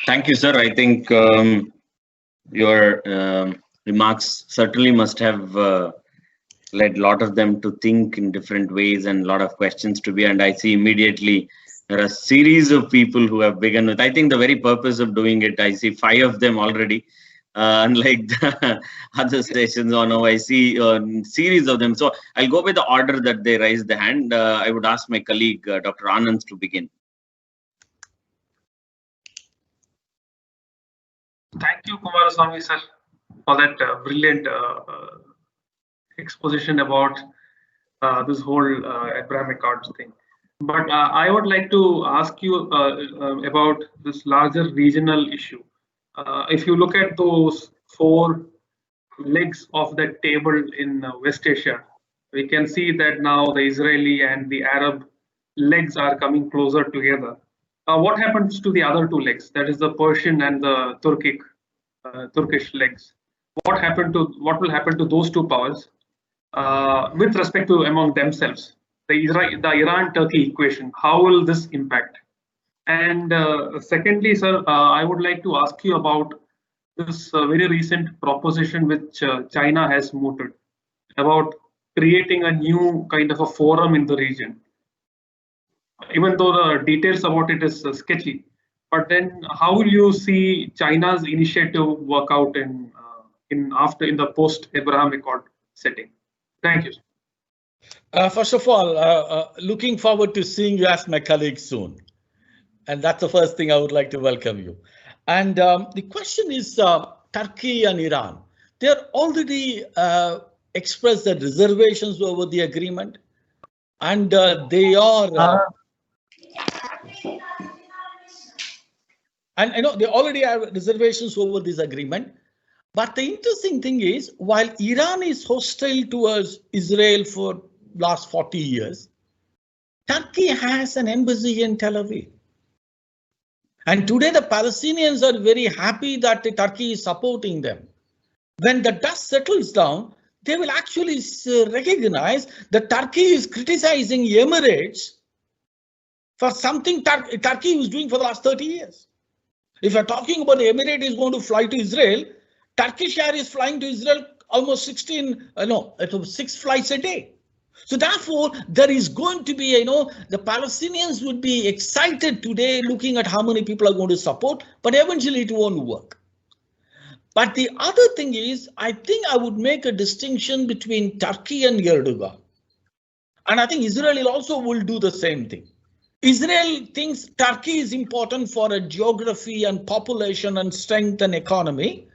Thank you, sir. I think your remarks certainly must have led a lot of them to think in different ways and a lot of questions to be. And I see immediately there are a series of people who have begun with, I think the very purpose of doing it, I see 5 of them already. Unlike the other stations on now, I see a series of them. So I'll go with the order that they raised the hand. I would ask my colleague, Dr. Anand, to begin. Thank you, Kumaraswamy sir, for that brilliant exposition about this whole Abraham Accords thing. But I would like to ask you about this larger regional issue. If you look at those 4 legs of that table in West Asia, we can see that now the Israeli and the Arab legs are coming closer together. What happens to the other 2 legs? That is the Persian and the Turkish legs. What will happen to those 2 powers with respect to among themselves? The Iran-Turkey equation. How will this impact? And secondly, sir, I would like to ask you about this very recent proposition which China has mooted about creating a new kind of a forum in the region. Even though the details about it is sketchy, but then how will you see China's initiative work out in the post-Abraham Accord setting? Thank you. First of all, looking forward to seeing you as my colleague soon. And that's the first thing I would like to welcome you. And the question is Turkey and Iran. They're already expressed their reservations over the agreement. And they are... and I know they already have reservations over this agreement. But the interesting thing is, while Iran is hostile towards Israel for last 40 years, Turkey has an embassy in Tel Aviv. And today the Palestinians are very happy that Turkey is supporting them. When the dust settles down, they will actually recognize that Turkey is criticizing Emirates for something Turkey was doing for the last 30 years. If you're talking about the Emirate is going to fly to Israel, Turkish Air is flying to Israel almost 6 flights a day. So therefore, there is going to be, the Palestinians would be excited today looking at how many people are going to support, but eventually it won't work. But the other thing is, I think I would make a distinction between Turkey and Erdogan. And I think Israel also will do the same thing. Israel thinks Turkey is important for a geography and population and strength and economy,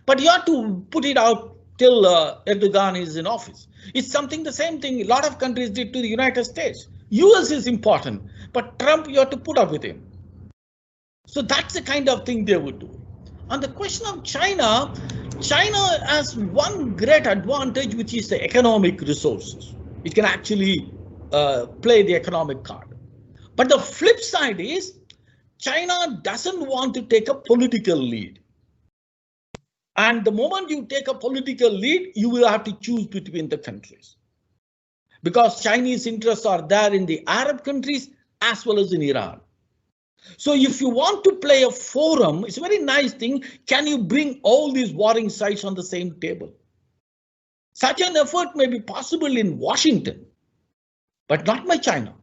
but you have to put it out till Erdogan is in office. It's something the same thing a lot of countries did to the United States. US is important, but Trump, you have to put up with him. So that's the kind of thing they would do. On the question of China, China has one great advantage, which is the economic resources. It can actually play the economic card. But the flip side is China doesn't want to take a political lead. And the moment you take a political lead, you will have to choose between the countries. Because Chinese interests are there in the Arab countries as well as in Iran. So if you want to play a forum, it's a very nice thing. Can you bring all these warring sides on the same table? Such an effort may be possible in Washington, but not by China.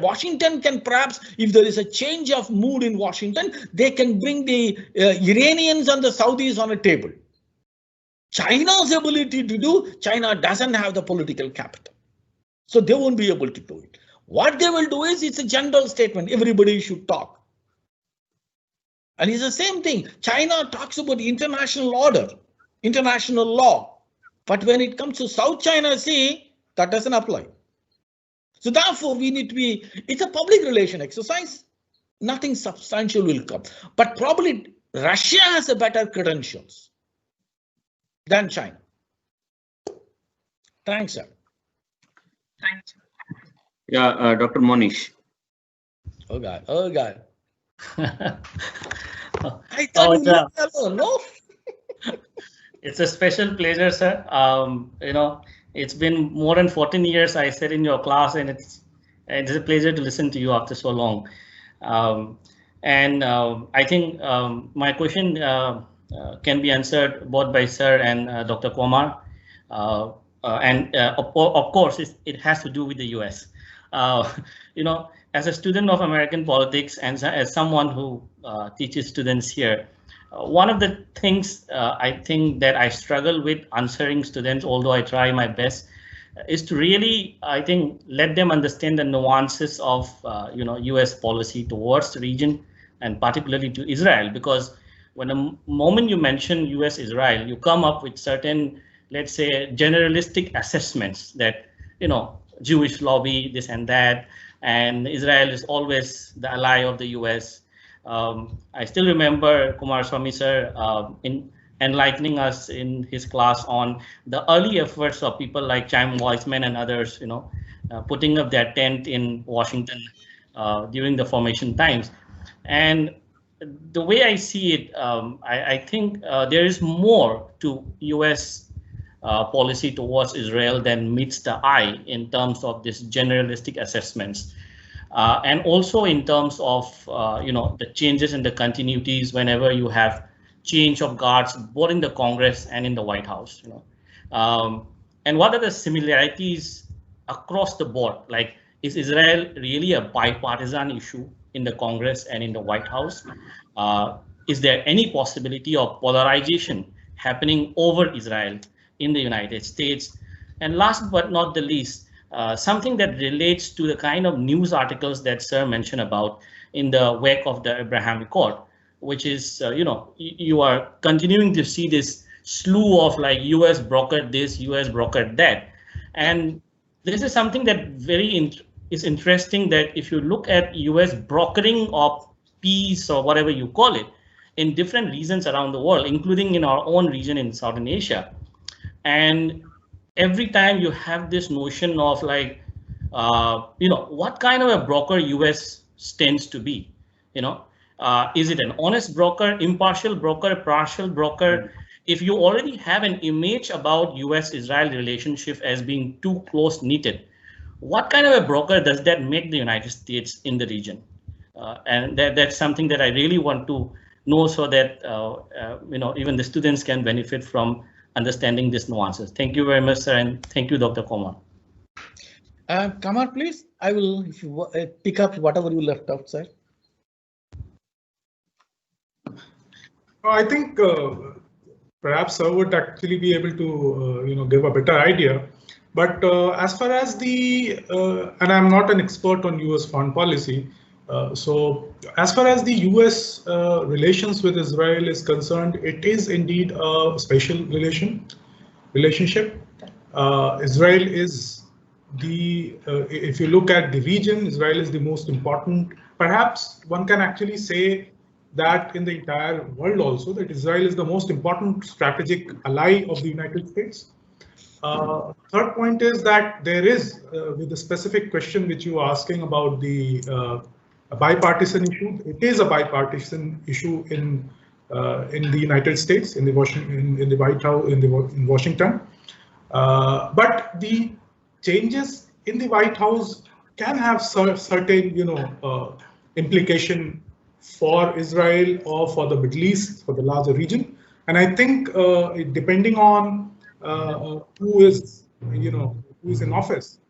Washington can perhaps, if there is a change of mood in Washington, they can bring the Iranians and the Saudis on a table. China's ability to do, China doesn't have the political capital. So they won't be able to do it. What they will do is, it's a general statement, everybody should talk. And it's the same thing. China talks about the international order, international law. But when it comes to South China Sea, that doesn't apply. So therefore, we need to be, it's a public relation exercise. Nothing substantial will come. But probably Russia has a better credentials than China. Thanks, sir. Thanks. Yeah, Dr. Monish. Oh God, oh God. I thought no. It's a special pleasure, sir. It's been more than 14 years I sat in your class, and it's a pleasure to listen to you after so long. And I think my question can be answered both by Sir and Dr. Kumar. Of course, it has to do with the US. You know, as a student of American politics and as someone who teaches students here, one of the things I think that I struggle with answering students, although I try my best, is to really, I think, let them understand the nuances of US policy towards the region and particularly to Israel, because when the moment you mention US Israel, you come up with certain, let's say, generalistic assessments that Jewish lobby, this and that, and Israel is always the ally of the US. I still remember Kumar Swamy sir in enlightening us in his class on the early efforts of people like Chaim Weizmann and others, putting up their tent in Washington during the formation times. And the way I see it, I think there is more to US policy towards Israel than meets the eye in terms of this generalistic assessments. And also in terms of the changes and the continuities whenever you have change of guards both in the Congress and in the White House. And what are the similarities across the board? Like, is Israel really a bipartisan issue in the Congress and in the White House? Is there any possibility of polarization happening over Israel in the United States? And last but not the least, something that relates to the kind of news articles that Sir mentioned about in the wake of the Abraham Accord, which is, you are continuing to see this slew of like US brokered this, US brokered that. And this is something that is interesting, that if you look at US brokering of peace or whatever you call it in different regions around the world, including in our own region in Southern Asia. And every time you have this notion of like, what kind of a broker US tends to be, is it an honest broker, impartial broker, partial broker? If you already have an image about US-Israel relationship as being too close knitted, what kind of a broker does that make the United States in the region? And that's something that I really want to know, so that even the students can benefit from understanding these nuances. Thank you very much, sir, and thank you, Dr. Kumar. Kumar, please. I will, if you pick up whatever you left out, sir. I think perhaps sir would actually be able to give a better idea. But as far as the and I'm not an expert on US foreign policy, so as far as the US relations with Israel is concerned, it is indeed a special relationship. Israel is if you look at the region, Israel is the most important. Perhaps one can actually say that in the entire world also, that Israel is the most important strategic ally of the United States. Third point is that there is, with the specific question which you are asking about the bipartisan issue, it is a bipartisan issue in the United States, in the White House, in Washington. But the changes in the White House can have certain, implication for Israel or for the Middle East, for the larger region. And I think depending on who is in office,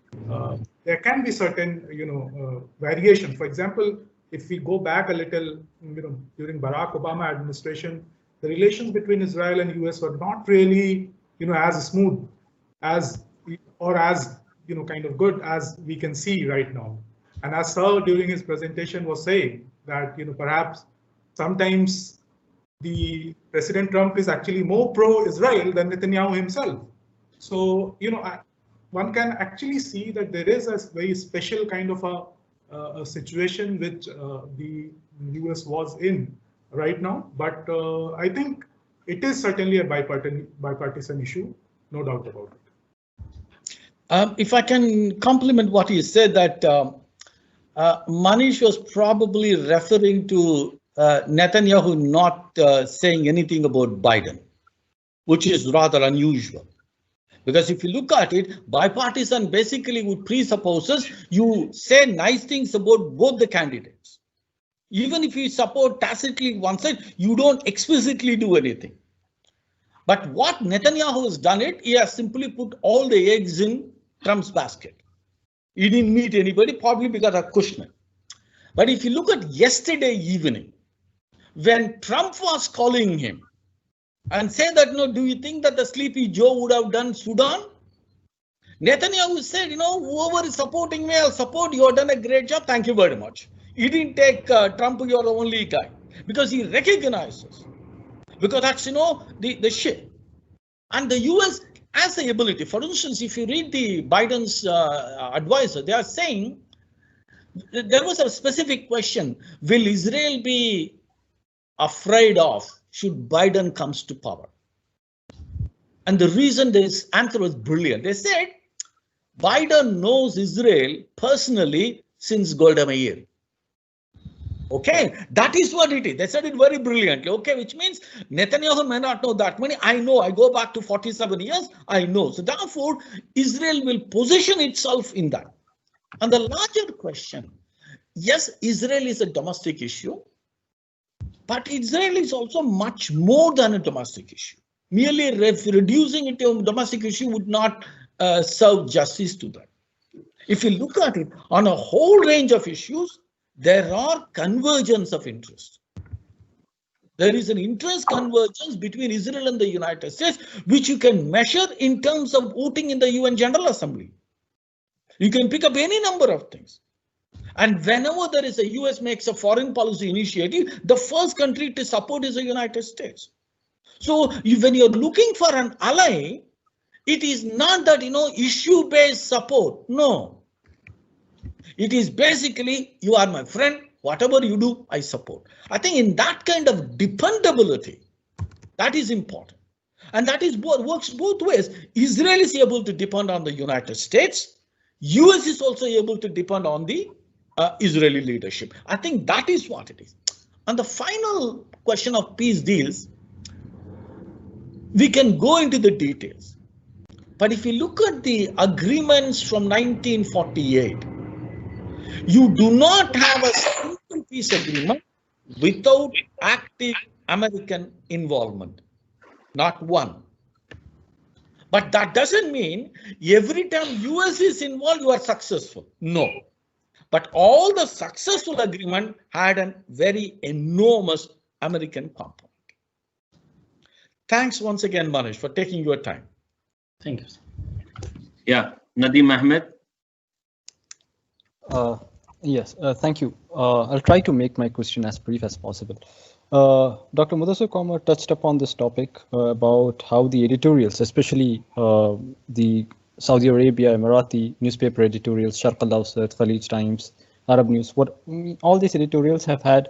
there can be certain variation. For example, if we go back a little, during Barack Obama administration, the relations between Israel and US were not really as smooth as kind of good as we can see right now. And as Sir during his presentation was saying that perhaps sometimes the President Trump is actually more pro-Israel than Netanyahu himself. So one can actually see that there is a very special kind of a situation which the US was in right now. But I think it is certainly a bipartisan issue, no doubt about it. If I can compliment what you said, that Manish was probably referring to Netanyahu not saying anything about Biden, which is rather unusual. Because if you look at it, bipartisan basically would presupposes you say nice things about both the candidates. Even if you support tacitly one side, you don't explicitly do anything. But what Netanyahu has done he has simply put all the eggs in Trump's basket. He didn't meet anybody, probably because of Kushner. But if you look at yesterday evening, when Trump was calling him and say that, do you think that the Sleepy Joe would have done Sudan? Netanyahu said, whoever is supporting me, I'll support you. Have done a great job. Thank you very much. He didn't take Trump, you're the only guy, because he recognizes, because that's, the shit. And the US has the ability. For instance, if you read the Biden's advisor, they are saying, there was a specific question, will Israel be afraid of should Biden comes to power? And the reason this answer was brilliant. They said, Biden knows Israel personally since Golda Meir. Okay, that is what it is. They said it very brilliantly. Okay, which means Netanyahu may not know that many. I know, I go back to 47 years, I know. So therefore, Israel will position itself in that. And the larger question, yes, Israel is a domestic issue, but Israel is also much more than a domestic issue. Merely reducing it to a domestic issue would not serve justice to that. If you look at it on a whole range of issues, there are convergence of interest. There is an interest convergence between Israel and the United States, which you can measure in terms of voting in the UN General Assembly. You can pick up any number of things. And whenever there is a US makes a foreign policy initiative, the first country to support is the United States. So when you're looking for an ally, it is not that, issue-based support. No. It is basically, you are my friend, whatever you do, I support. I think in that kind of dependability, that is important. And that is works both ways. Israel is able to depend on the United States. US is also able to depend on the Israeli leadership. I think that is what it is. And the final question of peace deals, we can go into the details. But if you look at the agreements from 1948, you do not have a single peace agreement without active American involvement. Not one. But that doesn't mean every time US is involved, you are successful. No. But all the successful agreement had a very enormous American component. Thanks once again, Manish, for taking your time. Thank you. Yeah, Nadeem Ahmed. Yes, thank you. I'll try to make my question as brief as possible. Dr. Mudassir Qamar touched upon this topic about how the editorials, especially the Saudi Arabia, Emirati newspaper editorials, Sharq al-Awsat, Khalij Times, Arab News, all these editorials have had,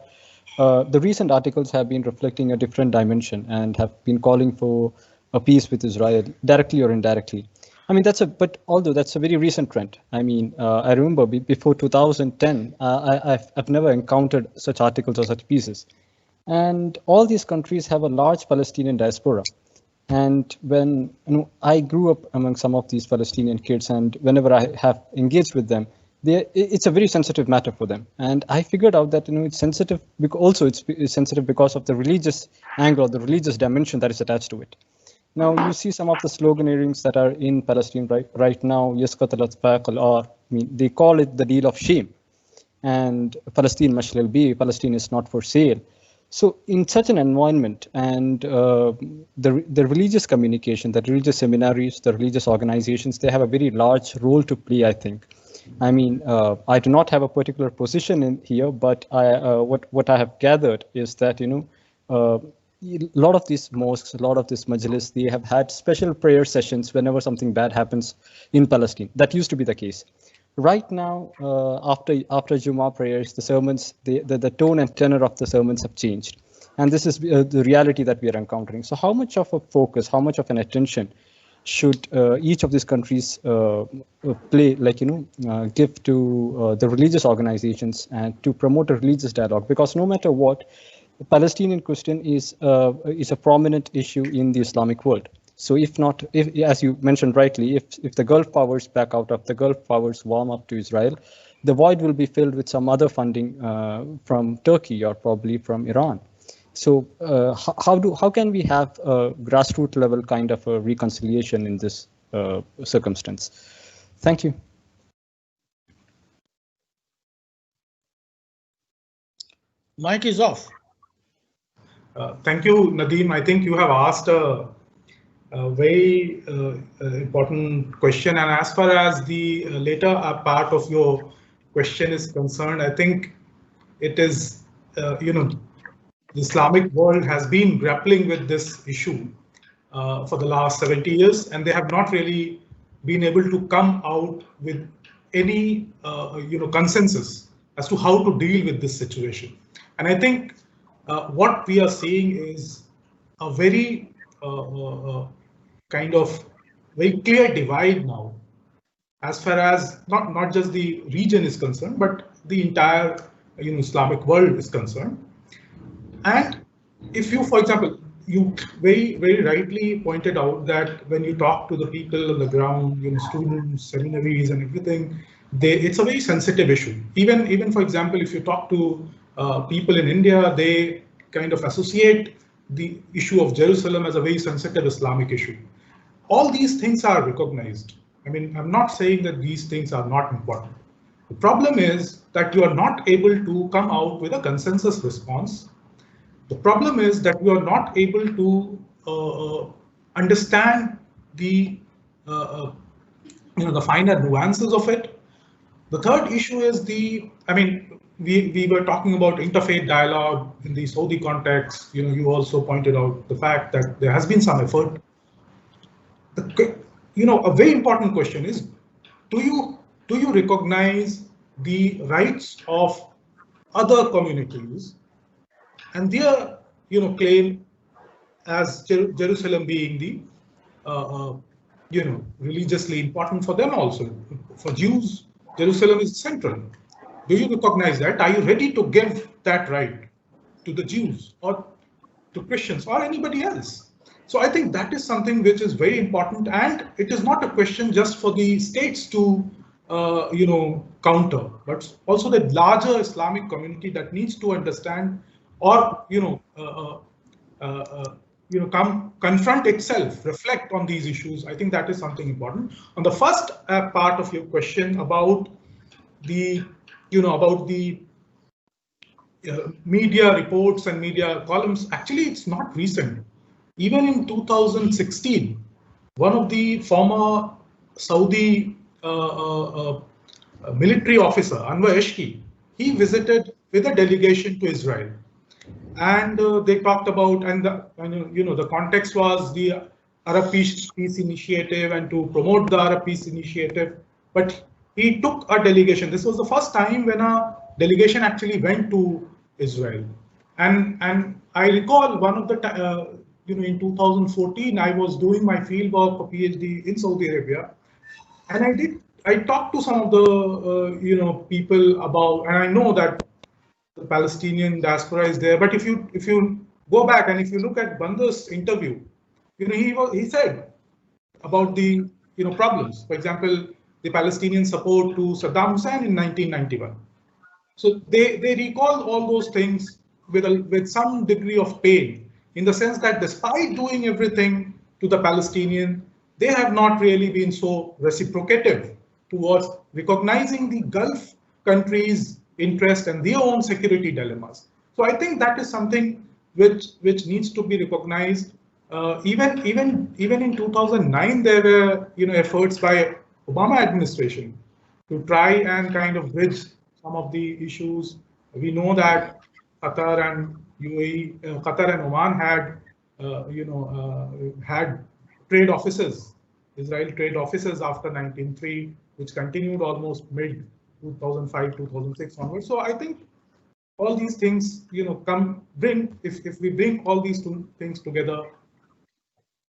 the recent articles have been reflecting a different dimension and have been calling for a peace with Israel, directly or indirectly. I mean, but although that's a very recent trend. I mean, I remember before 2010, I've never encountered such articles or such pieces. And all these countries have a large Palestinian diaspora. And when I grew up among some of these Palestinian kids, and whenever I have engaged with them, it's a very sensitive matter for them. And I figured out that it's sensitive, also it's sensitive because of the religious angle, the religious dimension that is attached to it. Now you see some of the sloganeerings that are in Palestine right now. I mean, they call it the deal of shame, and Palestine mashlal bi, Palestine is not for sale. So in such an environment, and the religious communication, the religious seminaries, the religious organizations, they have a very large role to play, I think. I mean, I do not have a particular position in here, but what I have gathered is that a lot of these mosques, a lot of this majlis, they have had special prayer sessions whenever something bad happens in Palestine. That used to be the case. Right now, after Jummah prayers, the sermons, the tone and tenor of the sermons have changed. And this is the reality that we are encountering. So how much of a focus, how much of an attention should each of these countries play, give to the religious organizations and to promote a religious dialogue? Because no matter what, the Palestinian question is a prominent issue in the Islamic world. So if as you mentioned rightly, if the Gulf powers back out, of the Gulf powers warm up to Israel, the void will be filled with some other funding from Turkey or probably from Iran. So how can we have a grassroots level kind of a reconciliation in this circumstance? Thank you. Mic is off. Thank you, Nadeem. I think you have asked a very important question. And as far as the later part of your question is concerned, I think it is, the Islamic world has been grappling with this issue for the last 70 years, and they have not really been able to come out with any, consensus as to how to deal with this situation. And I think what we are seeing is a very kind of very clear divide now, as far as not just the region is concerned, but the entire Islamic world is concerned. And if you, for example, you very rightly pointed out that when you talk to the people on the ground, students, seminaries, and everything, it's a very sensitive issue. Even for example, if you talk to people in India, they kind of associate the issue of Jerusalem as a very sensitive Islamic issue. All these things are recognized. I mean, I'm not saying that these things are not important. The problem is that you are not able to come out with a consensus response. The problem is that you are not able to understand the the finer nuances of it. The third issue is we were talking about interfaith dialogue in the Saudi context. You also pointed out the fact that there has been some effort. A very important question is, do you recognize the rights of other communities and their claim as Jerusalem being the religiously important for them also? For Jews, Jerusalem is central. Do you recognize that? Are you ready to give that right to the Jews or to Christians or anybody else? So I think that is something which is very important, and it is not a question just for the states to counter, but also the larger Islamic community that needs to understand or confront itself, reflect on these issues. I think that is something important. On the first part of your question about the media reports and media columns, actually it's not recent. Even in 2016, one of the former Saudi military officer, Anwar Eshki, he visited with a delegation to Israel, and they talked about, and the context was the Arab Peace Initiative and to promote the Arab Peace Initiative. But he took a delegation. This was the first time when a delegation actually went to Israel, and I recall one of the in 2014, I was doing my field work for PhD in Saudi Arabia, and I talked to some of the people about, and I know that the Palestinian diaspora is there. But if you go back and if you look at Bandar's interview, he said about the problems. For example, the Palestinian support to Saddam Hussein in 1991. So they recall all those things with some degree of pain, in the sense that despite doing everything to the Palestinian, they have not really been so reciprocative towards recognizing the Gulf countries' interest and their own security dilemmas. So I think that is something which needs to be recognized. Even in 2009, there were efforts by Obama administration to try and kind of bridge some of the issues. We know that Qatar and UAE, Qatar and Oman had had trade offices, Israel trade offices after 1903, which continued almost mid 2005, 2006 onwards. So I think all these things, if we bring all these two things together,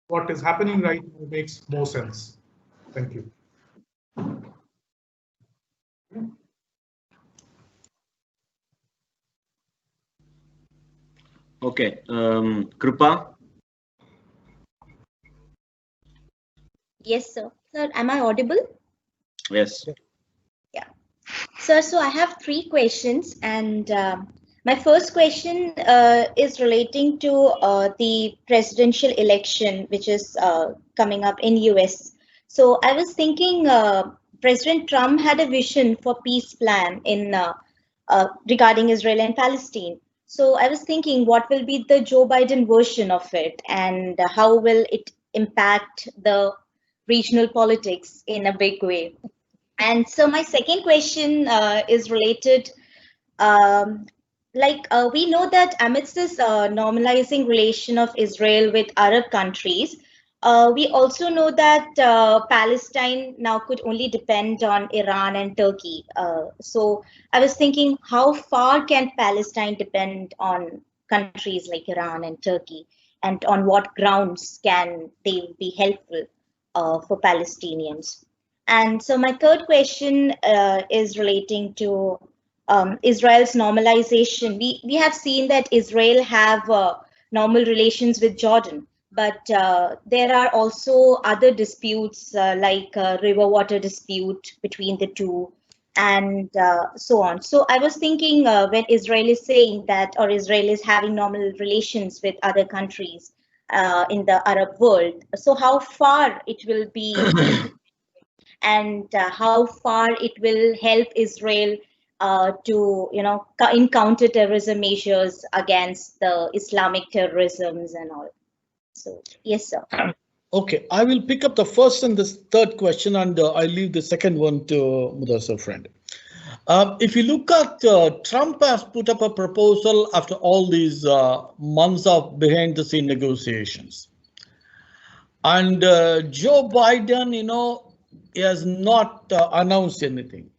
what is happening right now makes more sense. Thank you. Okay, Krupa. Yes, sir. Sir, am I audible? Yes. Yeah. Sir, so I have 3 questions, and my first question is relating to the presidential election, which is coming up in US. So I was thinking President Trump had a vision for peace plan in regarding Israel and Palestine. So I was thinking, what will be the Joe Biden version of it, and how will it impact the regional politics in a big way? And so my second question is related, we know that amidst this normalizing relation of Israel with Arab countries, we also know that Palestine now could only depend on Iran and Turkey. So I was thinking, how far can Palestine depend on countries like Iran and Turkey, and on what grounds can they be helpful for Palestinians? And so my third question is relating to Israel's normalization. We have seen that Israel have normal relations with Jordan, but there are also other disputes like river water dispute between the two, and so on. So I was thinking when Israel is saying that, or Israel is having normal relations with other countries in the Arab world, so how far it will be and how far it will help Israel to, in counter-terrorism measures against the Islamic terrorisms and all. So, yes, sir. Okay, I will pick up the first and the third question, and I'll leave the second one to Mudassar friend. If you look at Trump has put up a proposal after all these months of behind-the-scene negotiations, and Joe Biden, he has not announced anything.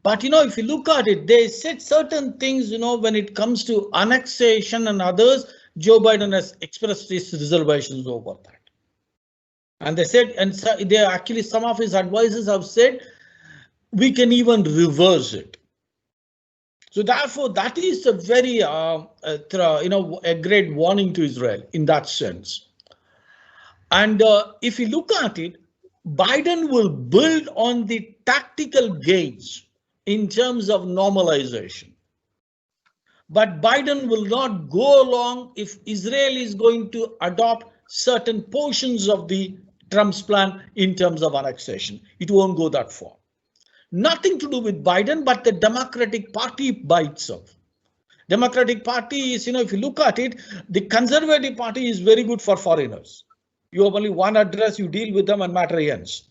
But, if you look at it, they said certain things, when it comes to annexation and others, Joe Biden has expressed his reservations over that. And they said, and they actually, some of his advisors have said, we can even reverse it. So therefore, that is a very, a great warning to Israel in that sense. And if you look at it, Biden will build on the tactical gains in terms of normalization. But Biden will not go along if Israel is going to adopt certain portions of the Trump's plan in terms of annexation. It won't go that far. Nothing to do with Biden, but the Democratic Party by itself. Democratic Party is, if you look at it, the Conservative Party is very good for foreigners. You have only one address, you deal with them and matter ends.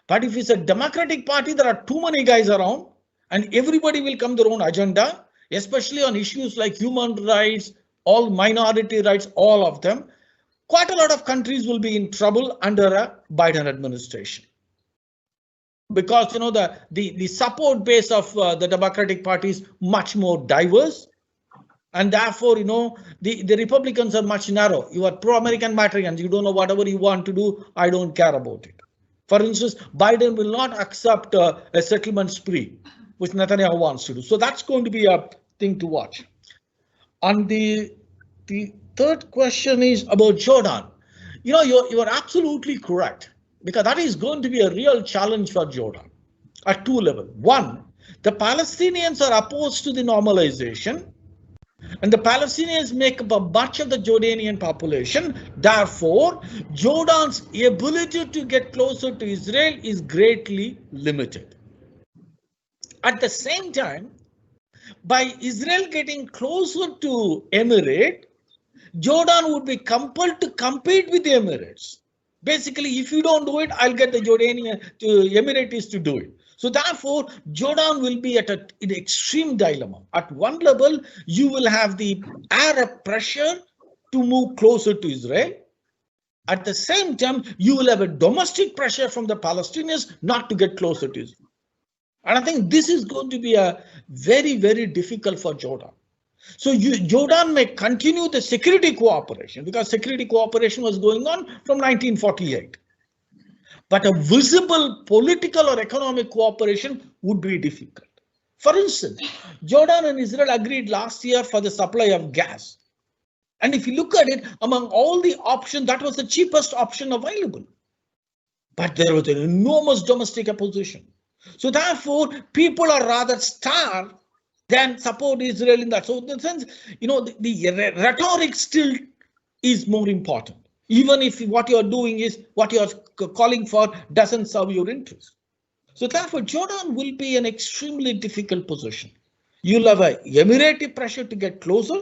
But if it's a Democratic Party, there are too many guys around and everybody will come their own agenda, especially on issues like human rights, all minority rights, all of them. Quite a lot of countries will be in trouble under a Biden administration. Because, the support base of the Democratic Party is much more diverse. And therefore, the Republicans are much narrow. You are pro-American Matrians. You don't know whatever you want to do. I don't care about it. For instance, Biden will not accept a settlement spree, which Netanyahu wants to do. So that's going to be a thing to watch. And the third question is about Jordan. You are absolutely correct, because that is going to be a real challenge for Jordan at 2 levels. One, the Palestinians are opposed to the normalization. And the Palestinians make up a much of the Jordanian population. Therefore, Jordan's ability to get closer to Israel is greatly limited. At the same time, by Israel getting closer to Emirate, Jordan would be compelled to compete with the Emirates. Basically, if you don't do it, I'll get the Emiratis to do it. So therefore, Jordan will be at an extreme dilemma. At one level, you will have the Arab pressure to move closer to Israel. At the same time, you will have a domestic pressure from the Palestinians not to get closer to Israel. And I think this is going to be a very, very difficult for Jordan. So Jordan may continue the security cooperation, because security cooperation was going on from 1948. But a visible political or economic cooperation would be difficult. For instance, Jordan and Israel agreed last year for the supply of gas. And if you look at it, among all the options, that was the cheapest option available. But there was an enormous domestic opposition. So therefore, people are rather starved than support Israel in that. So in the sense, the rhetoric still is more important, even if what you're doing is what you're calling for doesn't serve your interest. So therefore, Jordan will be an extremely difficult position. You'll have a Emirati pressure to get closer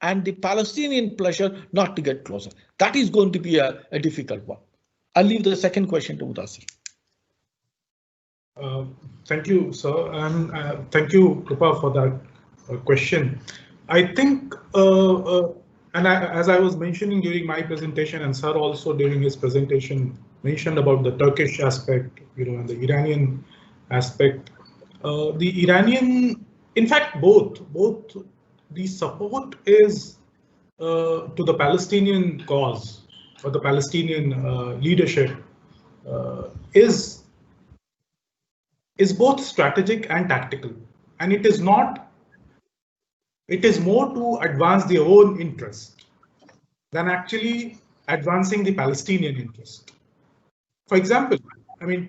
and the Palestinian pressure not to get closer. That is going to be a difficult one. I'll leave the second question to Mudassir. Thank you, sir, and thank you, Krupa, for that question. I think, as I was mentioning during my presentation, and sir also during his presentation mentioned about the Turkish aspect, and the Iranian aspect. The Iranian, in fact, both the support is to the Palestinian cause or the Palestinian leadership is both strategic and tactical, and it is not. It is more to advance their own interest than actually advancing the Palestinian interest. For example,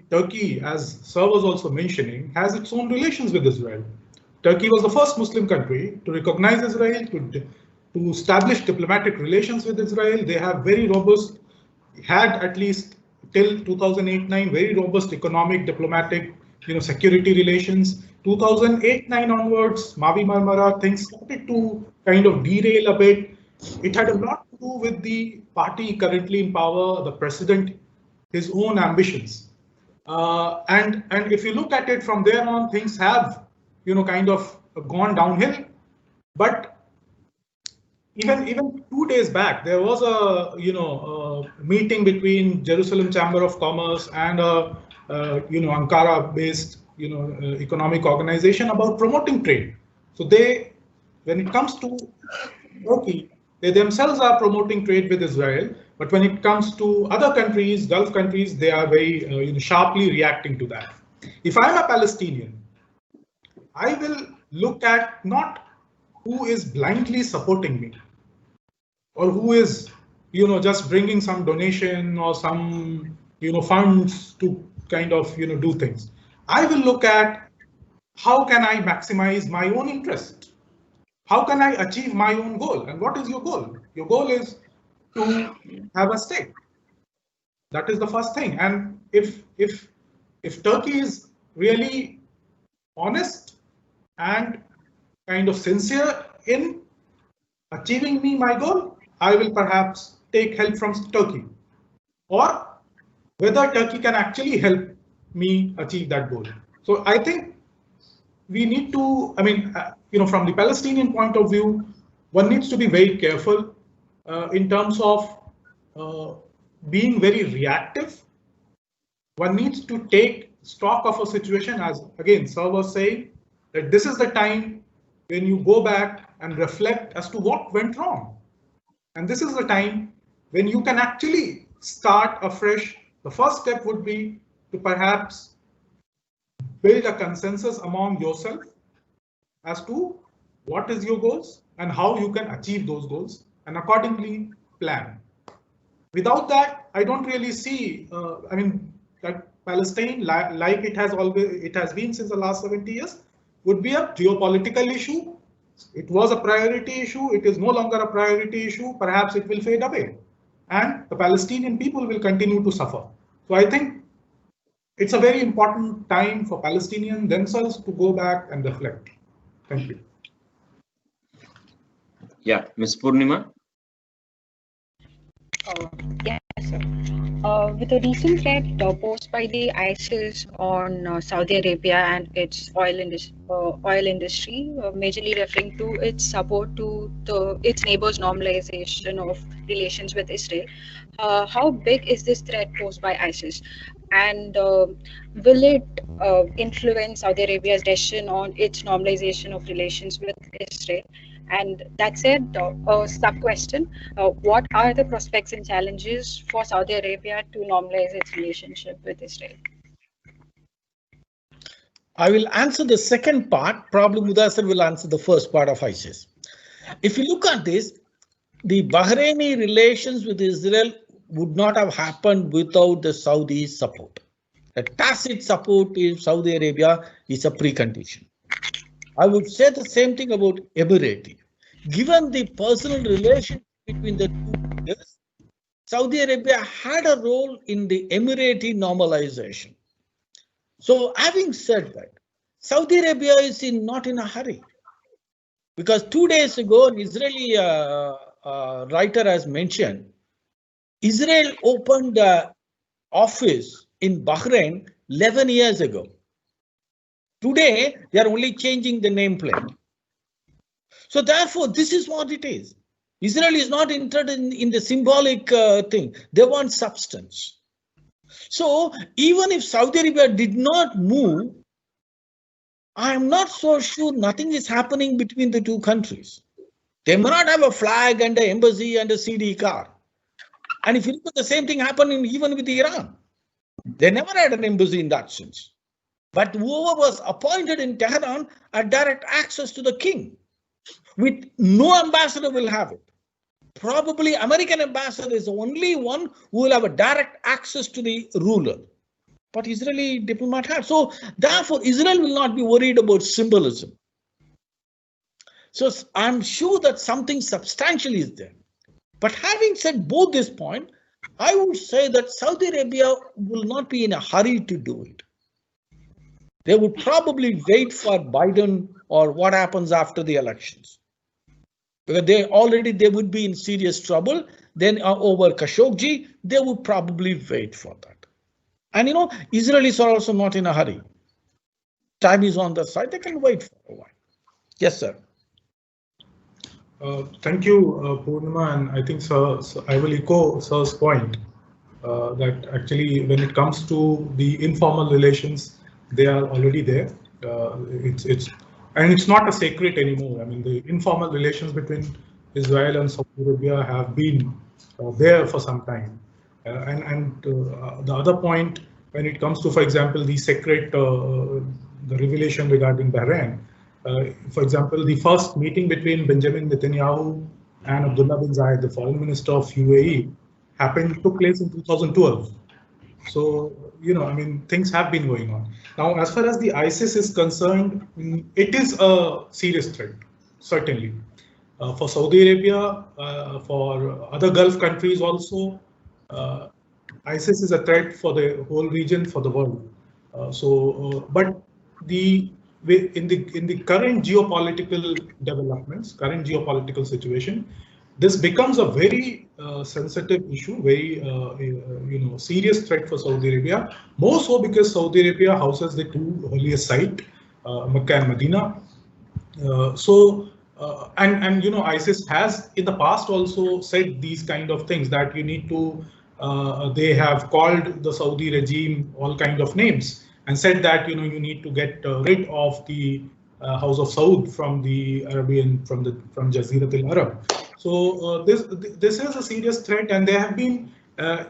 Turkey, as Sir was also mentioning, has its own relations with Israel. Turkey was the first Muslim country to recognize Israel, to establish diplomatic relations with Israel. They have very robust, had at least till 2008-9, very robust economic, diplomatic, security relations. 2008-9 onwards, Mavi Marmara, things started to kind of derail a bit. It had a lot to do with the party currently in power, the president, his own ambitions. And if you look at it from there on, things have, kind of gone downhill. But even 2 days back, there was a meeting between Jerusalem Chamber of Commerce and Ankara-based economic organization about promoting trade. So when it comes to Turkey, they themselves are promoting trade with Israel, but when it comes to other countries, Gulf countries, they are very sharply reacting to that. If I'm a Palestinian, I will look at not who is blindly supporting me or who is just bringing some donation or some funds to kind of do things. I will look at how can I maximize my own interest? How can I achieve my own goal? And what is your goal? Your goal is to have a state. That is the first thing. And if Turkey is really honest and kind of sincere in achieving my goal, I will perhaps take help from Turkey. Or whether Turkey can actually help me achieve that goal. So I think we need to, from the Palestinian point of view, one needs to be very careful in terms of being very reactive. One needs to take stock of a situation, as again, Sir was saying, that this is the time when you go back and reflect as to what went wrong. And this is the time when you can actually start afresh. The first step would be to perhaps build a consensus among yourself as to what is your goals and how you can achieve those goals and accordingly plan. Without that, I don't really see, that Palestine, like it has been since the last 70 years, would be a geopolitical issue. It was a priority issue. It is no longer a priority issue. Perhaps it will fade away. And the Palestinian people will continue to suffer. So I think it's a very important time for Palestinians themselves to go back and reflect. Thank you. Yeah, Ms. Purnima. Yes, sir. With the recent threat posed by the ISIS on Saudi Arabia and its oil industry, majorly referring to its support to its neighbors' normalization of relations with Israel, how big is this threat posed by ISIS? And will it influence Saudi Arabia's decision on its normalization of relations with Israel? And that said, a sub-question, what are the prospects and challenges for Saudi Arabia to normalize its relationship with Israel? I will answer the second part. Probably Mudassir will answer the first part of ISIS. If you look at this, the Bahraini relations with Israel would not have happened without the Saudi support. A tacit support in Saudi Arabia is a precondition. I would say the same thing about Emirati. Given the personal relation between the two leaders, Saudi Arabia had a role in the Emirati normalization. So having said that, Saudi Arabia is not in a hurry. Because 2 days ago, an Israeli writer has mentioned, Israel opened an office in Bahrain 11 years ago. Today, they are only changing the nameplate. So therefore, this is what it is. Israel is not interested in the symbolic thing. They want substance. So even if Saudi Arabia did not move, I am not so sure nothing is happening between the two countries. They may not have a flag and an embassy and a CD car. And if you look at the same thing happening even with Iran, they never had an embassy in that sense. But whoever was appointed in Tehran had direct access to the king. With no ambassador will have it. Probably American ambassador is the only one who will have a direct access to the ruler. But Israeli diplomat had. So therefore, Israel will not be worried about symbolism. So I'm sure that something substantial is there. But having said both this point, I would say that Saudi Arabia will not be in a hurry to do it. They would probably wait for Biden or what happens after the elections. Because they would be in serious trouble. Then over Khashoggi, they would probably wait for that. And Israelis are also not in a hurry. Time is on their side, they can wait for a while. Yes, sir. Thank you, Purnima, and I think sir, I will echo Sir's point that actually when it comes to the informal relations, they are already there. It's not a secret anymore. I mean, the informal relations between Israel and Saudi Arabia have been there for some time. The other point, when it comes to, for example, the revelation regarding Bahrain, for example, the first meeting between Benjamin Netanyahu and Abdullah bin Zayed, the foreign minister of UAE, took place in 2012. So, I mean, things have been going on. Now, as far as the ISIS is concerned, it is a serious threat, certainly. For Saudi Arabia, for other Gulf countries also, ISIS is a threat for the whole region, for the world. But in the current geopolitical developments, current geopolitical situation, this becomes a very sensitive issue, very serious threat for Saudi Arabia. More so because Saudi Arabia houses the two holiest sites, Mecca and Medina. ISIS has in the past also said these kind of things that you need to. They have called the Saudi regime all kind of names and said that you need to get rid of the House of Saud from the Arabian from Jazirat al-Arab. So this is a serious threat, and there have been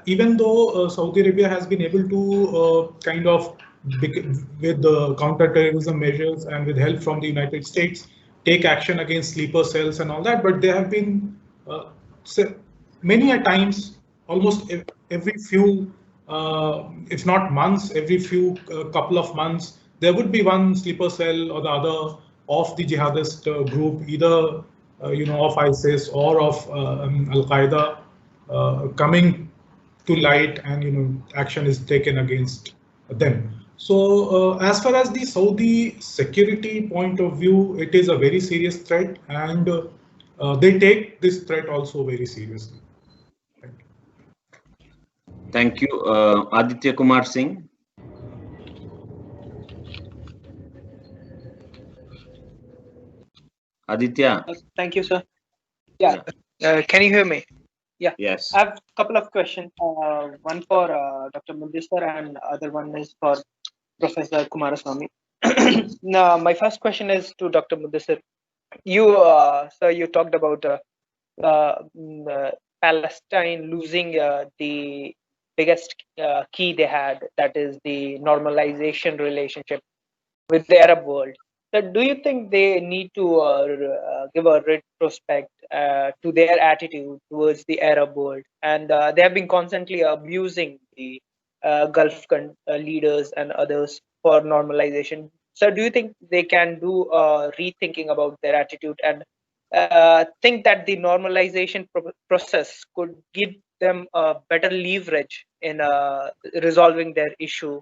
even though Saudi Arabia has been able to kind of with the counter-terrorism measures and with help from the United States take action against sleeper cells and all that, but there have been many a times. Almost every few, if not months, every few couple of months, there would be one sleeper cell or the other of the jihadist group, either of ISIS or of Al-Qaeda, coming to light, and action is taken against them. So as far as the Saudi security point of view, it is a very serious threat, and they take this threat also very seriously. Thank you. Aditya Kumar Singh. Aditya. Thank you, sir. Yeah. Can you hear me? Yeah. Yes. I have a couple of questions. One for Dr. Mudisar and other one is for Professor Kumaraswamy. Now, my first question is to Dr. Mudisar. Sir, you talked about Palestine losing the biggest key they had, that is the normalization relationship with the Arab world. So do you think they need to give a retrospect to their attitude towards the Arab world? And they have been constantly abusing the Gulf leaders and others for normalization. So do you think they can do rethinking about their attitude and think that the normalization process could give them a better leverage in resolving their issue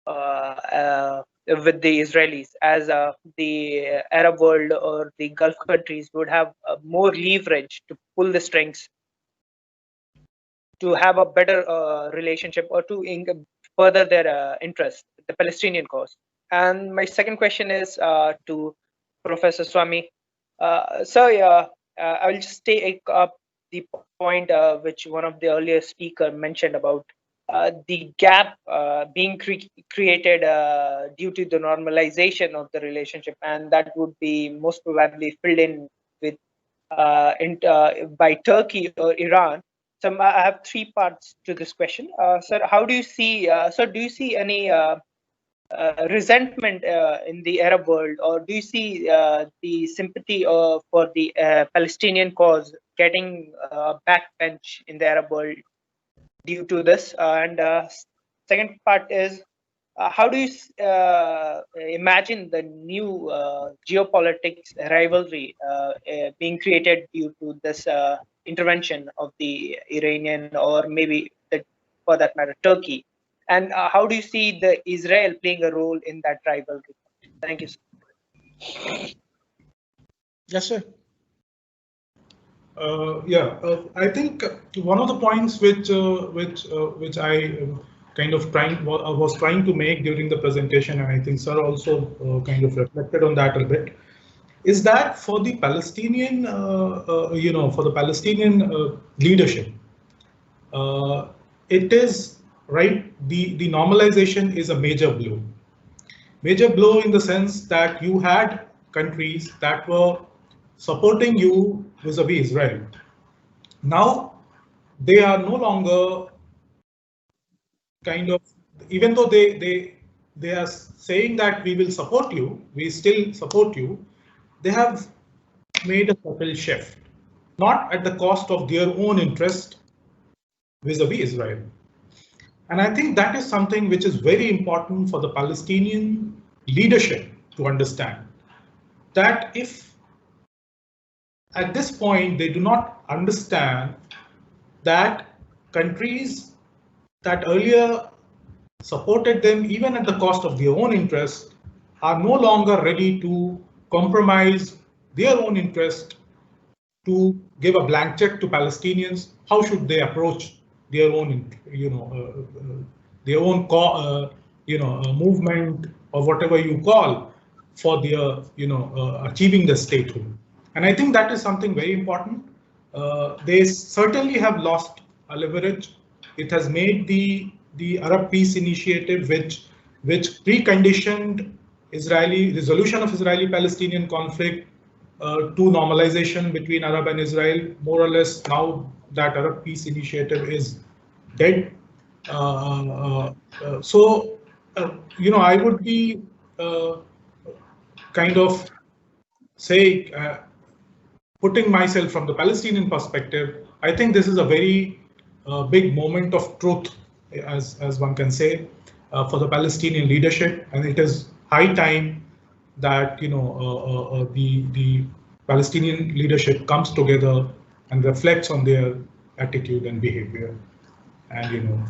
with the Israelis, as the Arab world or the Gulf countries would have more leverage to pull the strings to have a better relationship or to further their interest, the Palestinian cause. And my second question is to Professor Swami. I will just take up the point which one of the earlier speaker mentioned about the gap being created due to the normalization of the relationship, and that would be most probably filled in with by Turkey or Iran. So I have three parts to this question. Sir, how do you see? Sir, do you see any resentment in the Arab world, or do you see the sympathy for the Palestinian cause getting backbench in the Arab world due to this? And second part is, how do you imagine the new geopolitics rivalry being created due to this intervention of the Iranian, or maybe for that matter, Turkey? And how do you see the Israel playing a role in that rivalry? Thank you, sir. Yes, sir. I think one of the points which I was trying to make during the presentation, and I think sir also kind of reflected on that a bit, is that for the Palestinian, for the Palestinian leadership, it is right. The normalization is a major blow. Major blow in the sense that you had countries that were supporting you vis-a-vis Israel. Now they are no longer kind of, even though they are saying that we will support you, we still support you, they have made a subtle shift, not at the cost of their own interest vis-a-vis Israel. And I think that is something which is very important for the Palestinian leadership to understand, that if at this point they do not understand that countries that earlier supported them even at the cost of their own interest are no longer ready to compromise their own interest to give a blank check to Palestinians, how should they approach their own, movement or whatever you call for their, achieving the statehood? And I think that is something very important. They certainly have lost a leverage. It has made the Arab Peace Initiative, which preconditioned Israeli resolution of Israeli-Palestinian conflict to normalization between Arab and Israel, more or less. Now that Arab Peace Initiative is dead. I would be kind of say, putting myself from the Palestinian perspective, I think this is a very big moment of truth, as one can say, for the Palestinian leadership, and it is high time that the Palestinian leadership comes together and reflects on their attitude and behavior, and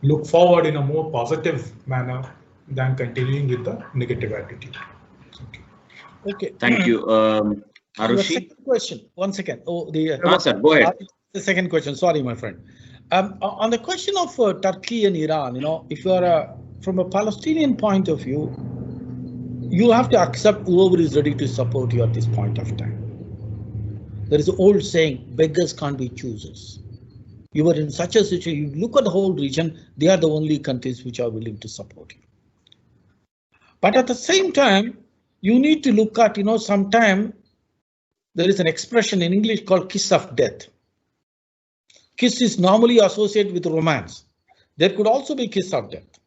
look forward in a more positive manner than continuing with the negative attitude. Okay. Thank you. Arushi? Second question. 1 second. Sir, go ahead. The second question. Sorry, my friend. On the question of Turkey and Iran, if you are from a Palestinian point of view, you have to accept whoever is ready to support you at this point of time. There is an old saying, beggars can't be choosers. You are in such a situation, you look at the whole region, they are the only countries which are willing to support you. But at the same time, you need to look at, sometime there is an expression in English called kiss of death. Kiss is normally associated with romance. There could also be kiss of death,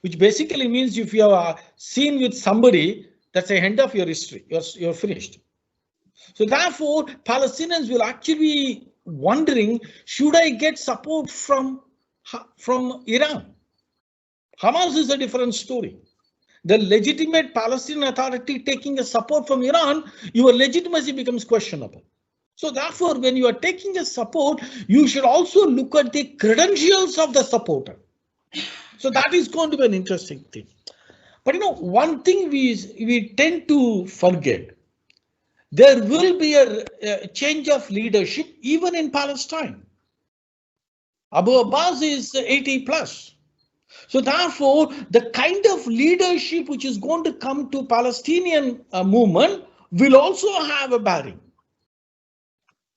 which basically means if you are seen with somebody, that's the end of your history. You're finished. So therefore, Palestinians will actually be wondering, should I get support from Iran? Hamas is a different story. The legitimate Palestinian Authority taking a support from Iran, your legitimacy becomes questionable. So therefore, when you are taking a support, you should also look at the credentials of the supporter. So that is going to be an interesting thing. But one thing we tend to forget, there will be a change of leadership even in Palestine. Abu Abbas is 80 plus. So therefore, the kind of leadership which is going to come to Palestinian movement will also have a bearing.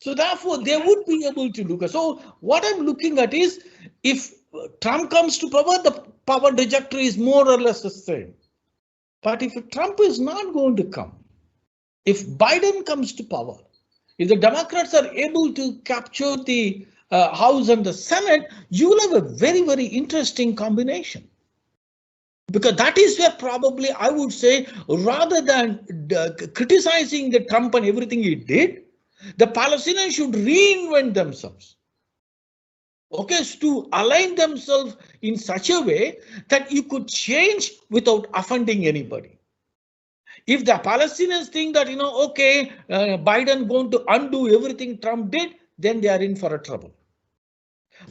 So therefore, they would be able to look at. So what I'm looking at is, if Trump comes to power, the power trajectory is more or less the same. But if Trump is not going to come, if Biden comes to power, if the Democrats are able to capture the House and the Senate, you will have a very, very interesting combination. Because that is where probably I would say, rather than criticizing the Trump and everything he did, the Palestinians should reinvent themselves. Okay, to align themselves in such a way that you could change without offending anybody. If the Palestinians think that, okay, Biden going to undo everything Trump did, then they are in for a trouble.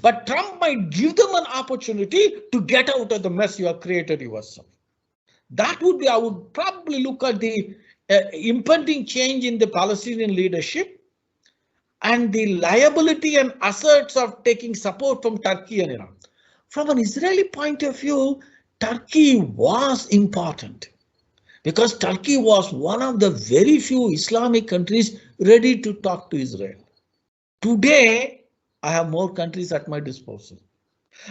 But Trump might give them an opportunity to get out of the mess you have created yourself. That would be, I would probably look at the impending change in the Palestinian leadership and the liability and assets of taking support from Turkey and Iran. From an Israeli point of view, Turkey was important because Turkey was one of the very few Islamic countries ready to talk to Israel. Today, I have more countries at my disposal.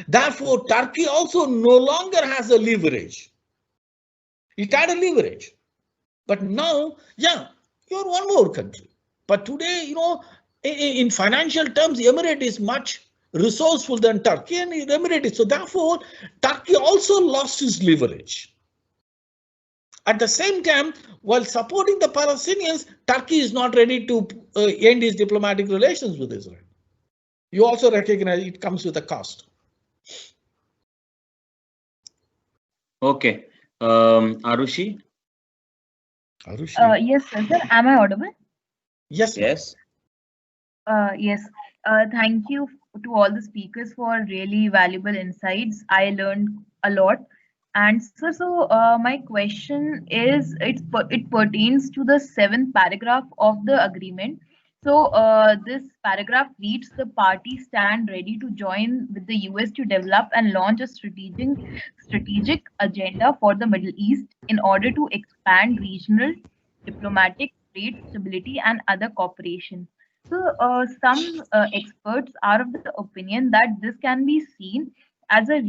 Therefore, Turkey also no longer has a leverage. It had a leverage. But now, yeah, you're one more country. But today, in financial terms, Emirate is much resourceful than Turkey, and Emirate is. So therefore, Turkey also lost its leverage. At the same time, while supporting the Palestinians, Turkey is not ready to end its diplomatic relations with Israel. You also recognize it comes with a cost. Okay. Arushi? Yes, sir. Am I audible? Yes. Yes. Yes. Thank you to all the speakers for really valuable insights. I learned a lot. And so my question is, it pertains to the 7th paragraph of the agreement. So this paragraph reads, the parties stand ready to join with the US to develop and launch a strategic agenda for the Middle East in order to expand regional, diplomatic, trade, stability, and other cooperation. So some experts are of the opinion that this can be seen as a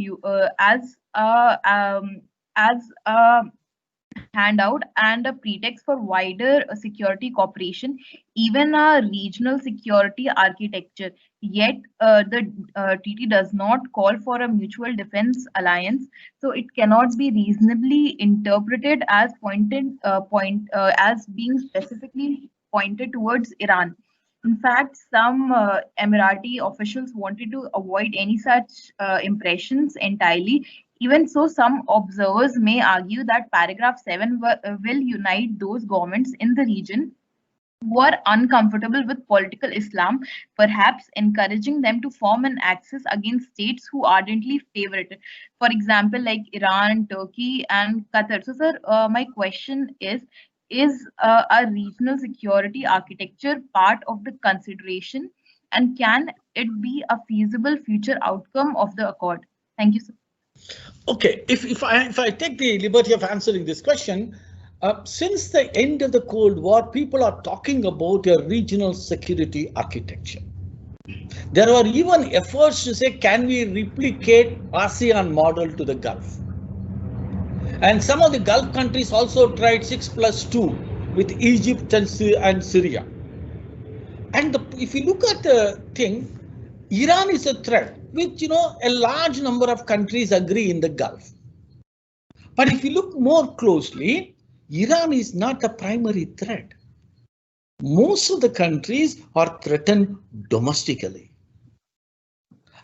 handout and a pretext for wider security cooperation, even a regional security architecture. Yet the treaty does not call for a mutual defense alliance, so it cannot be reasonably interpreted as as being specifically pointed towards Iran. In fact, some Emirati officials wanted to avoid any such impressions entirely. Even so, some observers may argue that paragraph 7 will unite those governments in the region who are uncomfortable with political Islam, perhaps encouraging them to form an axis against states who ardently favor it. For example, like Iran, Turkey, and Qatar. So, sir, my question is a regional security architecture part of the consideration, and can it be a feasible future outcome of the accord? Thank you, sir. Okay, if I take the liberty of answering this question, since the end of the Cold War, people are talking about a regional security architecture. There are even efforts to say, can we replicate ASEAN model to the Gulf? And some of the Gulf countries also tried 6+2 with Egypt and Syria. And if you look at the thing, Iran is a threat, which a large number of countries agree in the Gulf. But if you look more closely, Iran is not the primary threat. Most of the countries are threatened domestically.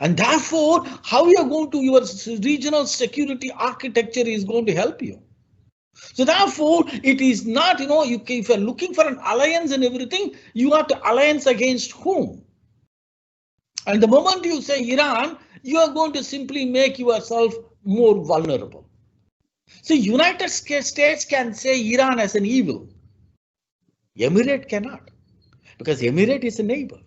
And therefore, how you are going to, your regional security architecture is going to help you. So therefore, it is not, if you're looking for an alliance and everything, you have to alliance against whom? And the moment you say Iran, you are going to simply make yourself more vulnerable. So United States can say Iran as an evil. Emirate cannot, because Emirate is a neighbor.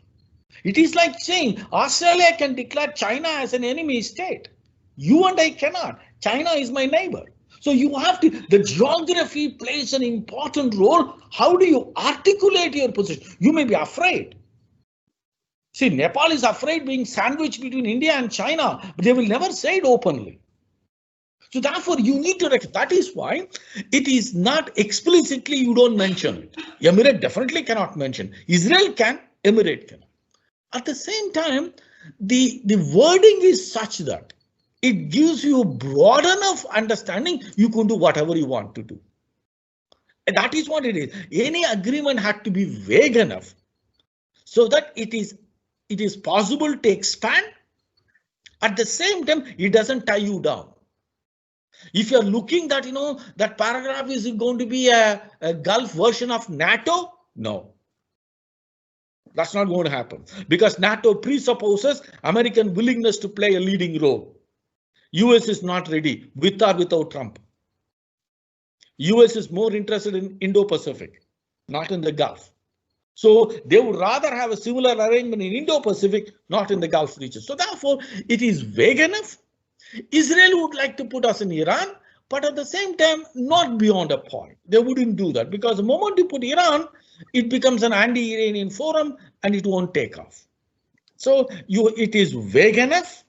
It is like saying Australia can declare China as an enemy state. You and I cannot. China is my neighbor. So you have to, the geography plays an important role. How do you articulate your position? You may be afraid. See, Nepal is afraid being sandwiched between India and China, but they will never say it openly. So therefore, you need to recognize. That is why it is not explicitly, you don't mention it. Emirate definitely cannot mention. Israel can, Emirate can. At the same time, the wording is such that it gives you broad enough understanding, you can do whatever you want to do. And that is what it is. Any agreement had to be vague enough so that it is possible to expand. At the same time, it doesn't tie you down. If you're looking that, that paragraph is going to be a Gulf version of NATO, no. That's not going to happen, because NATO presupposes American willingness to play a leading role. US is not ready, with or without Trump. US is more interested in Indo-Pacific, not in the Gulf. So they would rather have a similar arrangement in Indo-Pacific, not in the Gulf region. So therefore, it is vague enough. Israel would like to put us in Iran, but at the same time, not beyond a point. They wouldn't do that, because the moment you put Iran, it becomes an anti-Iranian forum and it won't take off. So it is vague enough.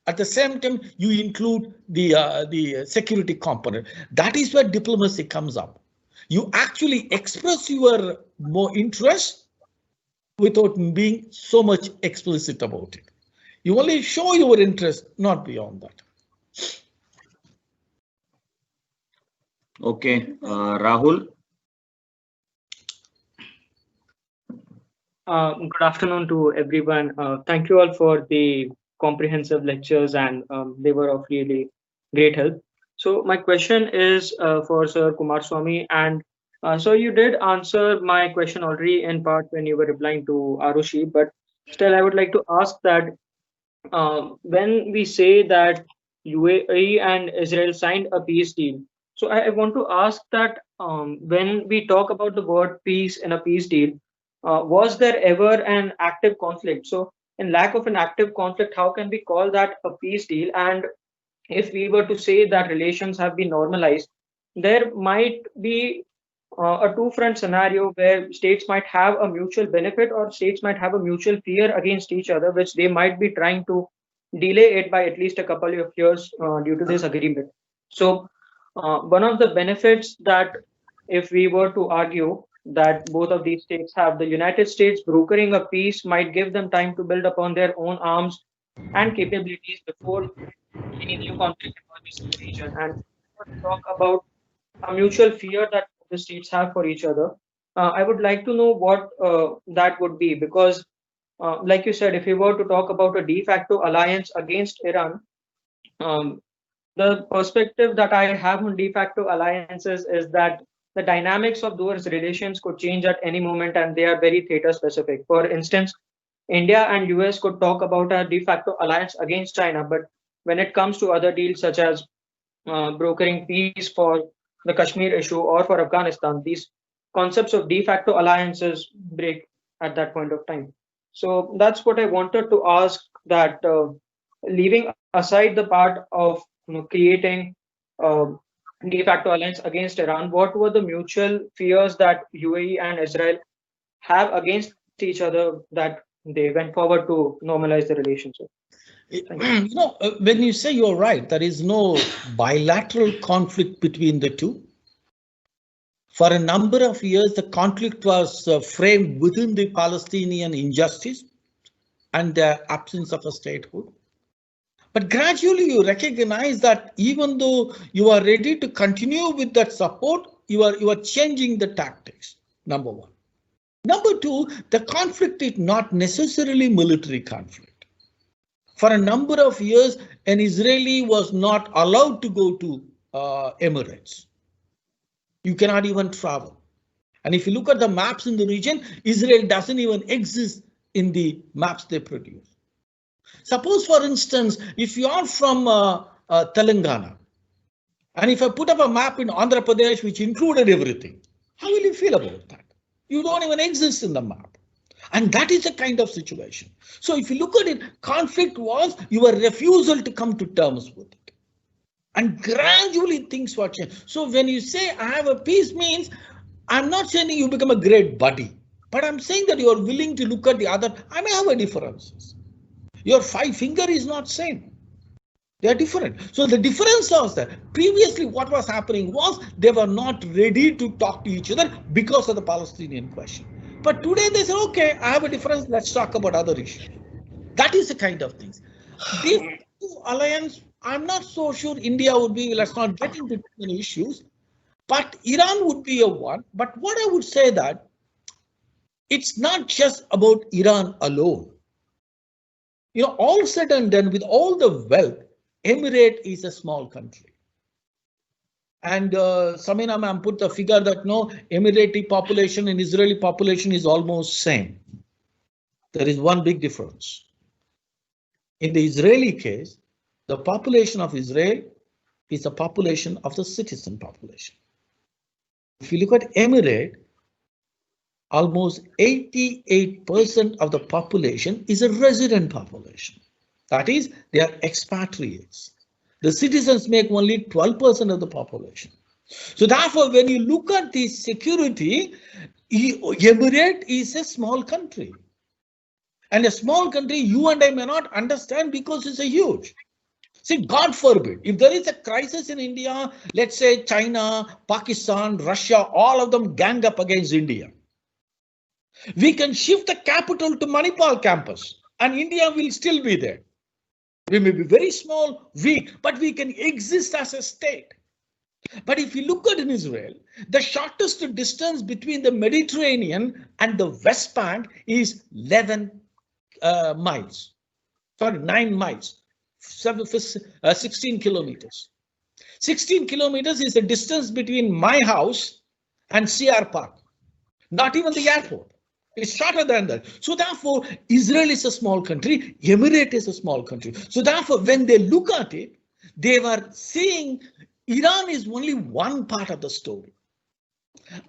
At the same time, you include the security component. That is where diplomacy comes up. You actually express your more interest without being so much explicit about it. You only show your interest, not beyond that. Okay, Rahul. Good afternoon to everyone. Thank you all for the comprehensive lectures, and they were of really great help. So my question is for Sir Kumaraswamy, and so you did answer my question already in part when you were replying to Arushi, but still I would like to ask that when we say that UAE and Israel signed a peace deal, so I want to ask that when we talk about the word peace in a peace deal, was there ever an active conflict? So in lack of an active conflict, how can we call that a peace deal? And if we were to say that relations have been normalized, there might be a two-front scenario where states might have a mutual benefit or states might have a mutual fear against each other, which they might be trying to delay it by at least a couple of years due to this agreement. So one of the benefits that, if we were to argue that both of these states have, the United States brokering a peace might give them time to build upon their own arms and capabilities before any new conflict emerges in the region. And talk about a mutual fear that the states have for each other. I would like to know what that would be, because like you said, if we were to talk about a de facto alliance against Iran, the perspective that I have on de facto alliances is that the dynamics of those relations could change at any moment, and they are very theater specific. For instance, India and US could talk about a de facto alliance against China, but when it comes to other deals such as brokering peace for the Kashmir issue or for Afghanistan, these concepts of de facto alliances break at that point of time. So that's what I wanted to ask, that leaving aside the part of creating de facto alliance against Iran, what were the mutual fears that UAE and Israel have against each other that they went forward to normalize the relationship? When you say you're right, there is no bilateral conflict between the two. For a number of years, the conflict was framed within the Palestinian injustice and the absence of a statehood. But gradually you recognize that even though you are ready to continue with that support, you are changing the tactics, number one. Number two, the conflict is not necessarily military conflict. For a number of years, an Israeli was not allowed to go to Emirates. You cannot even travel. And if you look at the maps in the region, Israel doesn't even exist in the maps they produce. Suppose, for instance, if you are from Telangana, and if I put up a map in Andhra Pradesh which included everything, how will you feel about that? You don't even exist in the map. And that is the kind of situation. So if you look at it, conflict was your refusal to come to terms with it. And gradually things were changed. So when you say I have a peace means, I'm not saying you become a great buddy, but I'm saying that you are willing to look at the other. I may have a differences. Your five finger is not same. They are different. So the difference was that previously what was happening was they were not ready to talk to each other because of the Palestinian question. But today they say, okay, I have a difference. Let's talk about other issues. That is the kind of things. This alliance, I'm not so sure India would be, let's not get into too many issues, but Iran would be a one. But what I would say that it's not just about Iran alone. You know, all said and done with all the wealth, Emirate is a small country. And Samina ma'am put the figure that no, Emirati population and Israeli population is almost same. There is one big difference. In the Israeli case, the population of Israel is the population of the citizen population. If you look at Emirate, almost 88% of the population is a resident population. That is, they are expatriates. The citizens make only 12% of the population. So therefore, when you look at the security, Emirate is a small country. And a small country you and I may not understand because it's a huge. See, God forbid, if there is a crisis in India, let's say China, Pakistan, Russia, all of them gang up against India. We can shift the capital to Manipal campus and India will still be there. We may be very small, weak, but we can exist as a state. But if you look at in Israel, the shortest distance between the Mediterranean and the West Bank is 11 miles. Sorry, 9 miles, 16 kilometers. 16 kilometers is the distance between my house and CR Park. Not even the airport. It's shorter than that. So therefore, Israel is a small country, Emirate is a small country. So therefore, when they look at it, they were saying Iran is only one part of the story.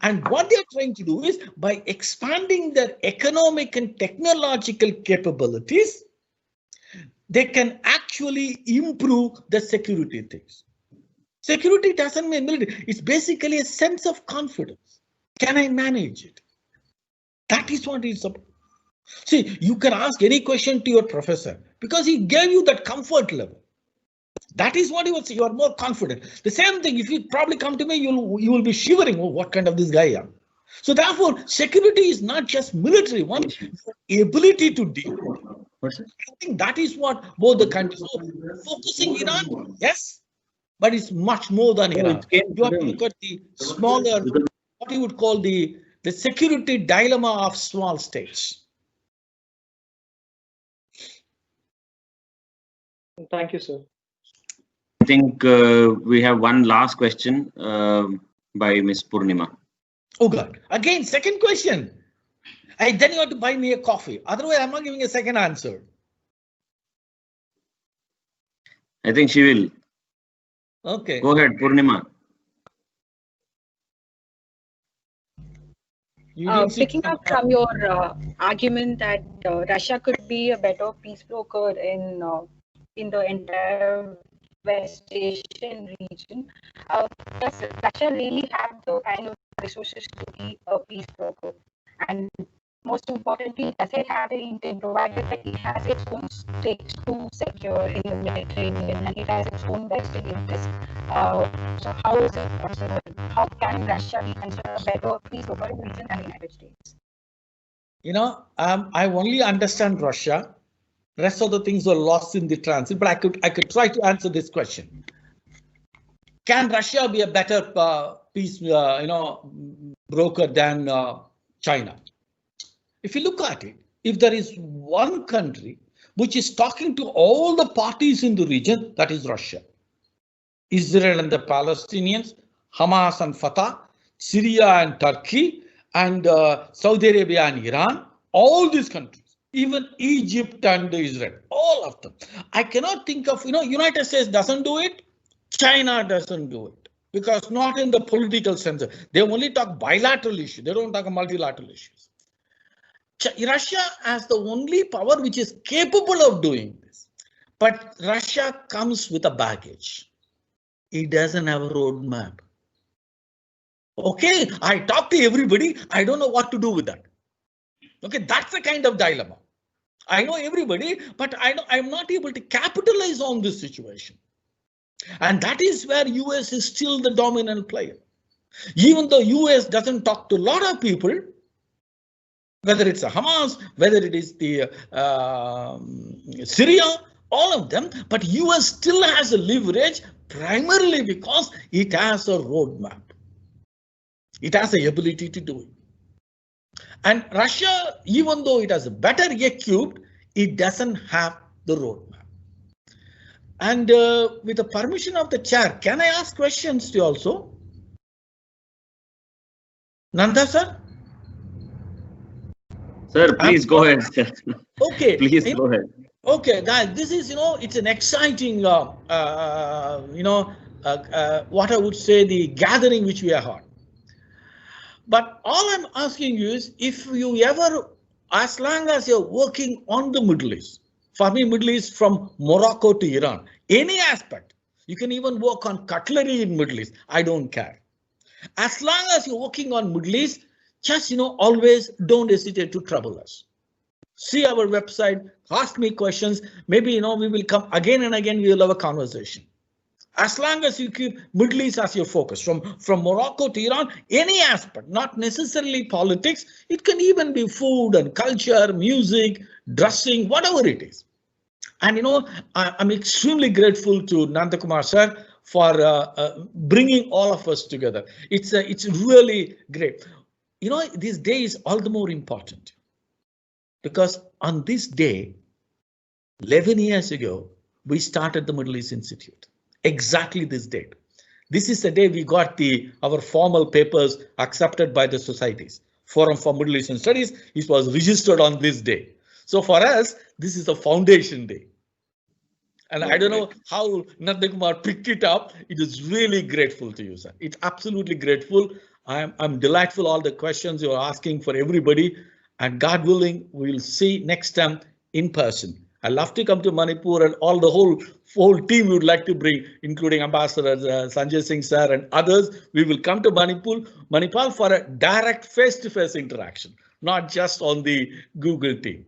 And what they're trying to do is by expanding their economic and technological capabilities, they can actually improve the security things. Security doesn't mean military. It's basically a sense of confidence. Can I manage it? That is what it's about. See, you can ask any question to your professor because he gave you that comfort level. That is what he would say. You are more confident. The same thing, if you probably come to me, you will be shivering. Oh, what kind of this guy I am? So therefore, security is not just military. One ability to deal with it. I think that is what both the countries are focusing Iran. Yes, but it's much more than Iran. You have to look at the smaller, what you would call the security dilemma of small states. Thank you, sir. I think we have one last question by Ms. Purnima. Oh God, again, second question. Then you have to buy me a coffee. Otherwise, I'm not giving a second answer. I think she will. Okay. Go ahead, Purnima. Picking up from your argument that Russia could be a better peace broker in the entire West Asian region, does Russia really have the kind of resources to be a peace broker? And most importantly, does it have the intent, provided that it has its own stakes to secure in the Mediterranean and it has its own vested interests? So how is it possible? How can Russia be considered a better peace broker in the region than the United States? You know, I only understand Russia. Rest of the things are lost in the transit, but I could try to answer this question. Can Russia be a better peace, broker than China? If you look at it, if there is one country which is talking to all the parties in the region, that is Russia. Israel and the Palestinians, Hamas and Fatah, Syria and Turkey, and Saudi Arabia and Iran, all these countries, even Egypt and Israel, all of them. I cannot think of, United States doesn't do it, China doesn't do it, because not in the political sense. They only talk bilateral issues, they don't talk multilateral issues. Russia has the only power which is capable of doing this, but Russia comes with a baggage. It doesn't have a roadmap. Okay, I talk to everybody, I don't know what to do with that. Okay, that's the kind of dilemma. I know everybody, but I'm not able to capitalize on this situation. And that is where US is still the dominant player. Even though US doesn't talk to a lot of people, whether it's a Hamas, whether it is the Syria, all of them, but US still has a leverage primarily because it has a roadmap. It has the ability to do it. And Russia, even though it has a better equipped, it doesn't have the roadmap. And with the permission of the chair, can I ask questions to you also? Nanda sir? Sir, please go ahead. Okay. Please go ahead. Okay, guys, this is, it's an exciting, what I would say, the gathering which we have had. But all I'm asking you is, if you ever, as long as you're working on the Middle East, for me, Middle East from Morocco to Iran, any aspect, you can even work on cutlery in Middle East, I don't care. As long as you're working on Middle East, just, always don't hesitate to trouble us. See our website, ask me questions, maybe, we will come again and again, we will have a conversation. As long as you keep Middle East as your focus, from Morocco to Iran, any aspect, not necessarily politics, it can even be food and culture, music, dressing, whatever it is. And I'm extremely grateful to Nandakumar sir for bringing all of us together. It's really great. This day is all the more important because on this day, 11 years ago, we started the Middle East Institute. Exactly this date. This is the day we got our formal papers accepted by the societies. Forum for Middle Eastern Studies, it was registered on this day. So for us, this is a foundation day. And I don't know how Nandakumar picked it up. It is really grateful to you, sir. It's absolutely grateful. I'm delightful all the questions you're asking for everybody. And God willing, we'll see next time in person. I love to come to Manipur and all the whole team we would like to bring, including Ambassador Sanjay Singh sir and others. We will come to Manipal for a direct face-to-face interaction, not just on the Google team.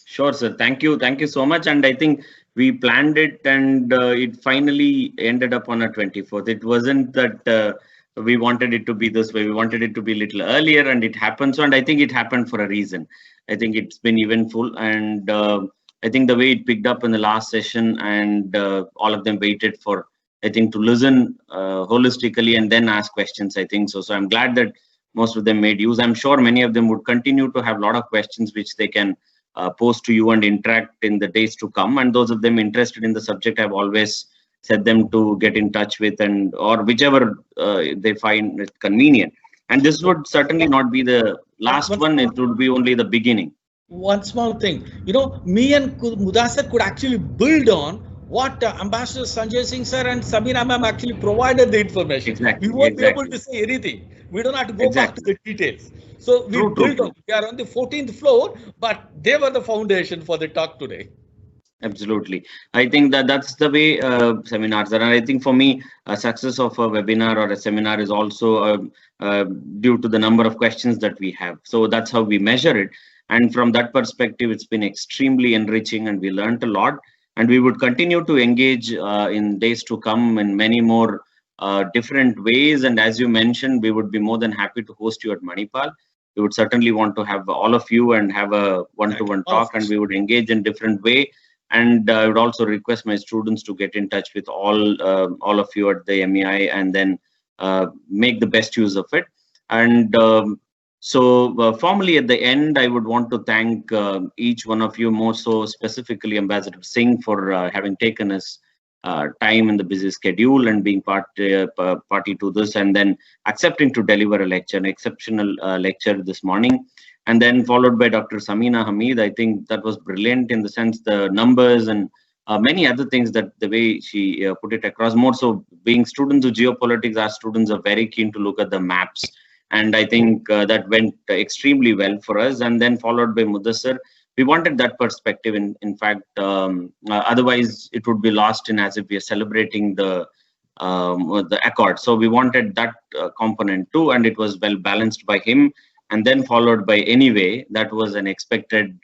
Sure, sir. Thank you. Thank you so much. And I think we planned it and it finally ended up on a 24th. It wasn't that we wanted it to be this way. We wanted it to be a little earlier and it happened. So, and I think it happened for a reason. I think it's been eventful and I think the way it picked up in the last session and all of them waited for, I think, to listen holistically and then ask questions, I think so. So I'm glad that most of them made use. I'm sure many of them would continue to have a lot of questions which they can post to you and interact in the days to come. And those of them interested in the subject, I've always said them to get in touch with and or whichever they find it convenient. And this would certainly not be the last one. It would be only the beginning. One small thing, me and Mudassar could actually build on what Ambassador Sanjay Singh sir and Sabina ma'am actually provided the information. Exactly. We won't be able to say anything. We don't have to go back to the details. So we built on. We are on the 14th floor, but they were the foundation for the talk today. Absolutely. I think that's the way seminars are. And I think for me, a success of a webinar or a seminar is also due to the number of questions that we have. So that's how we measure it. And from that perspective, it's been extremely enriching and we learned a lot. And we would continue to engage in days to come in many more different ways. And as you mentioned, we would be more than happy to host you at Manipal. We would certainly want to have all of you and have a one-to-one talk, and we would engage in different way. And I would also request my students to get in touch with all of you at the MEI and then make the best use of it. And So formally at the end, I would want to thank each one of you, more so specifically Ambassador Singh, for having taken his time in the busy schedule and being party to this, and then accepting to deliver a lecture, an exceptional lecture this morning, and then followed by Dr. Samina Hamid. I think that was brilliant in the sense the numbers and many other things, that the way she put it across. More so, being students of geopolitics, our students are very keen to look at the maps. And I think that went extremely well for us. And then followed by Mudassar. We wanted that perspective. In fact, otherwise it would be lost in as if we are celebrating the accord. So we wanted that component too, and it was well balanced by him. And then followed by Anyway, that was an expected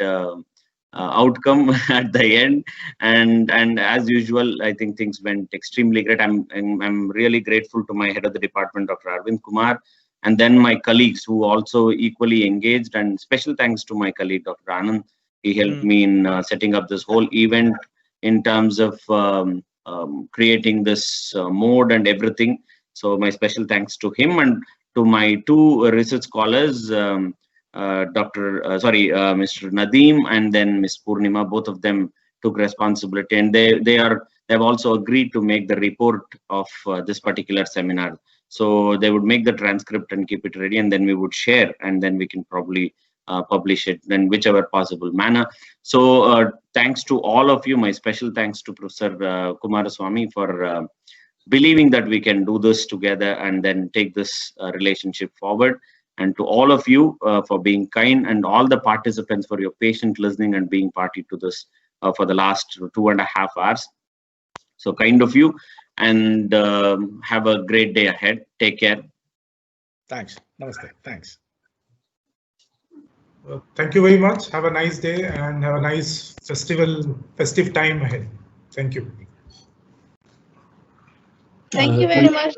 outcome at the end. And as usual, I think things went extremely great. I'm really grateful to my head of the department, Dr. Arvind Kumar, and then my colleagues who also equally engaged, and special thanks to my colleague, Dr. Anand. He helped me in setting up this whole event in terms of creating this mode and everything. So my special thanks to him, and to my two research scholars, Mr. Nadeem and then Ms. Purnima. Both of them took responsibility, and they have also agreed to make the report of this particular seminar. So they would make the transcript and keep it ready, and then we would share, and then we can probably publish it in whichever possible manner. So thanks to all of you. My special thanks to Professor Kumaraswamy for believing that we can do this together and then take this relationship forward. And to all of you for being kind, and all the participants for your patient listening and being party to this for the last 2.5 hours. So kind of you. And have a great day ahead. Take care. Thanks. Namaste. Thanks. Thank you very much. Have a nice day and have a nice festive time ahead. Thank you. Thank you very much.